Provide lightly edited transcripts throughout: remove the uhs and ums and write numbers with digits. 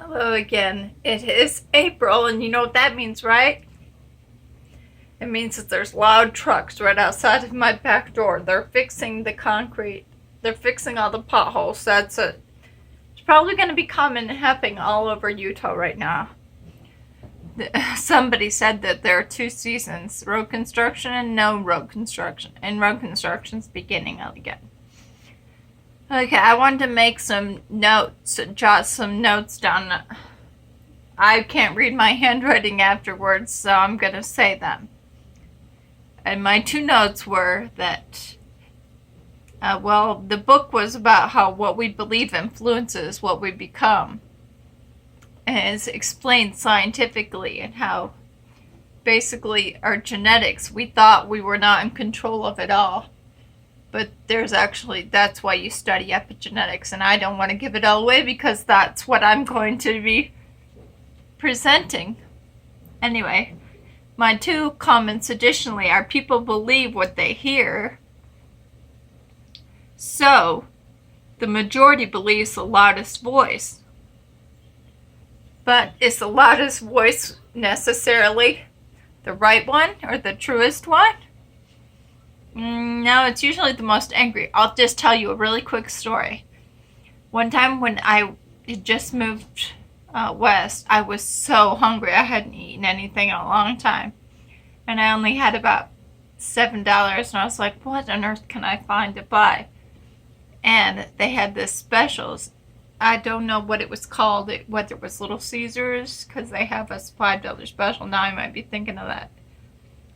Hello again. It is April, and you know what that means, right? It means that there's loud trucks right outside of my back door. They're fixing the concrete. They're fixing all the potholes. It's probably going to be common happening all over Utah right now. Somebody said that there are two seasons, road construction and no road construction. And road construction's beginning again. Okay, I wanted to make some notes, jot some notes down. I can't read my handwriting afterwards, so I'm going to say them. And my two notes were that, the book was about how what we believe influences what we become. And it's explained scientifically, and how basically our genetics, we thought we were not in control of it all. But that's why you study epigenetics, and I don't want to give it all away because that's what I'm going to be presenting. Anyway, my two comments additionally are people believe what they hear. So, the majority believes the loudest voice. But is the loudest voice necessarily the right one or the truest one? No, it's usually the most angry. I'll just tell you a really quick story. One time when I just moved west, I was so hungry. I hadn't eaten anything in a long time. And I only had about $7. And I was like, what on earth can I find to buy? And they had this specials. I don't know what it was called, whether it was Little Caesars, because they have a $5 special. Now I might be thinking of that.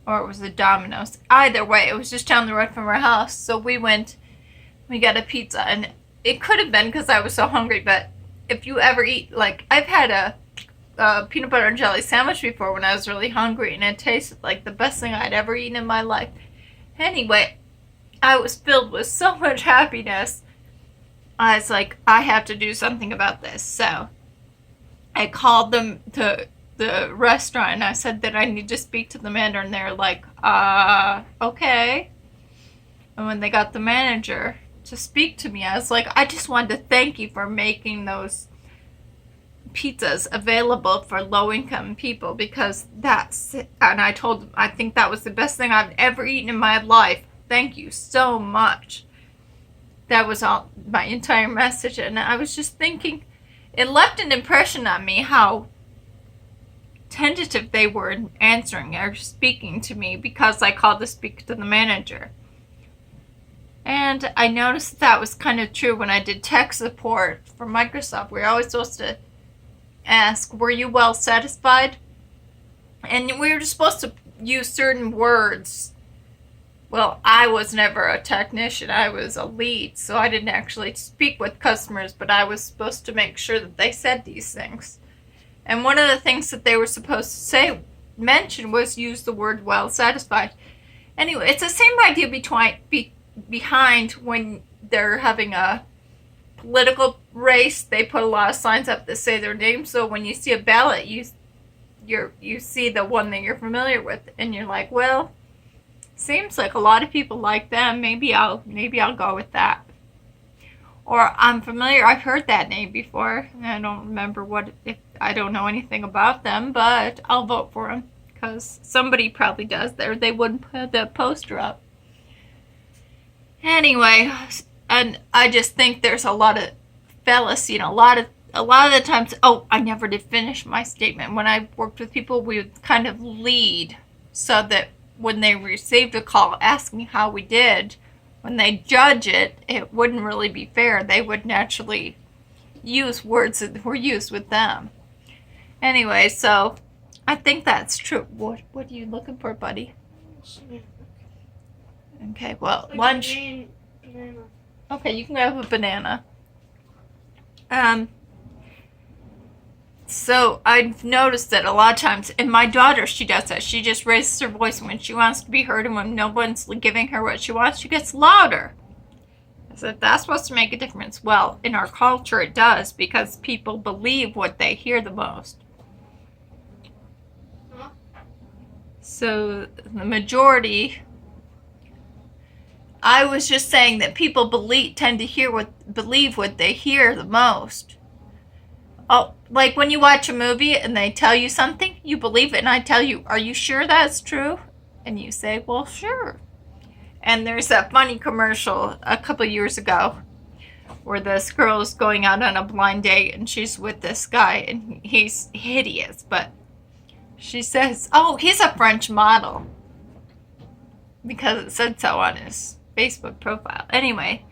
Or it was the Domino's. Either way, it was just down the road from our house. So we got a pizza. And it could have been because I was so hungry, but if you ever eat, I've had a peanut butter and jelly sandwich before when I was really hungry, and it tasted like the best thing I'd ever eaten in my life. Anyway, I was filled with so much happiness. I was like, I have to do something about this. So I called them to the restaurant, and I said that I need to speak to the manager, and they're like, okay. And when they got the manager to speak to me, I was like, I just wanted to thank you for making those pizzas available for low-income people, because and I told them, I think that was the best thing I've ever eaten in my life. Thank you so much. That was all my entire message, and I was just thinking, it left an impression on me how tentative they were in answering or speaking to me, because I called to speak to the manager. And I noticed that was kind of true when I did tech support for Microsoft. We were always supposed to ask, were you well satisfied? And we were just supposed to use certain words. Well, I was never a technician. I was a lead, so I didn't actually speak with customers, but I was supposed to make sure that they said these things. And one of the things that they were supposed to mention was use the word well satisfied. Anyway, it's the same idea behind when they're having a political race. They put a lot of signs up that say their name, so when you see a ballot, you see the one that you're familiar with, and you're like, well, seems like a lot of people like them. Maybe I'll go with that. Or I'm familiar, I've heard that name before. I don't remember if I don't know anything about them, but I'll vote for them because somebody probably does there. They wouldn't put the poster up. Anyway, and I just think there's a lot of fallacy, and a lot of the times. Oh, I never did finish my statement. When I worked with people, we would kind of lead so that when they received a call asking how we did, when they judge it, it wouldn't really be fair. They would naturally use words that were used with them. Anyway, so I think that's true. What are you looking for, buddy? Okay, well, lunch. Banana. Okay, you can grab a banana. So I've noticed that a lot of times, and my daughter, she does that. She just raises her voice when she wants to be heard, and when no one's giving her what she wants, she gets louder. I said, that's supposed to make a difference. Well, in our culture, it does, because people believe what they hear the most. So the majority, I was just saying that people tend to believe what they hear the most. Oh, like when you watch a movie and they tell you something, you believe it, and I tell you, are you sure that's true? And you say, well, sure. And there's that funny commercial a couple years ago where this girl is going out on a blind date and she's with this guy and he's hideous, but she says, oh, he's a French model because it said so on his Facebook profile. Anyway,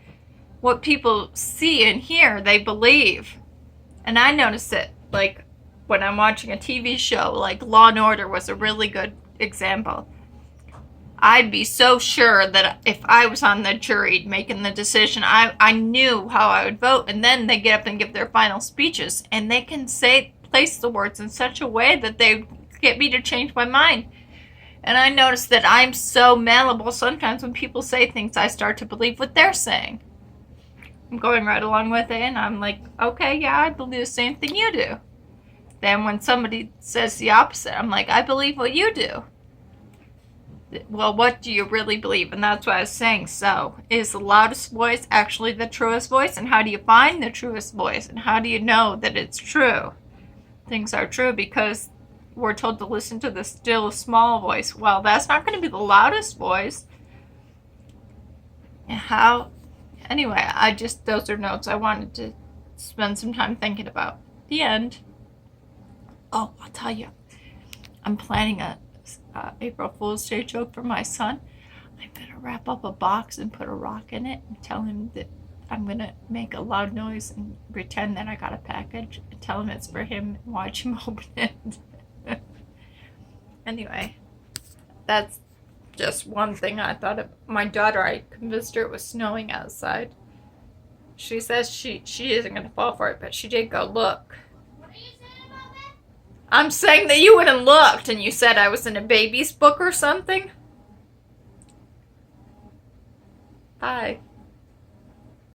what people see and hear, they believe. And I notice it, like, when I'm watching a TV show, like Law and Order was a really good example. I'd be so sure that if I was on the jury making the decision, I knew how I would vote. And then they get up and give their final speeches, and they can place the words in such a way that they get me to change my mind. And I notice that I'm so malleable. Sometimes when people say things, I start to believe what they're saying. I'm going right along with it, and I'm like, okay, yeah, I believe the same thing you do. Then when somebody says the opposite, I'm like, I believe what you do. Well, what do you really believe? And that's what I was saying. So, is the loudest voice actually the truest voice? And how do you find the truest voice? And how do you know that it's true? Things are true because we're told to listen to the still small voice. Well, that's not going to be the loudest voice. How? Anyway, those are notes I wanted to spend some time thinking about. The end. Oh, I'll tell you. I'm planning a April Fool's Day joke for my son. I'm going to wrap up a box and put a rock in it and tell him that I'm going to make a loud noise and pretend that I got a package and tell him it's for him and watch him open it. Anyway, that's just one thing I thought of. My daughter, I convinced her it was snowing outside. She says she isn't going to fall for it, but she did go look. I'm saying that you went and looked and you said I was in a baby's book or something. Bye.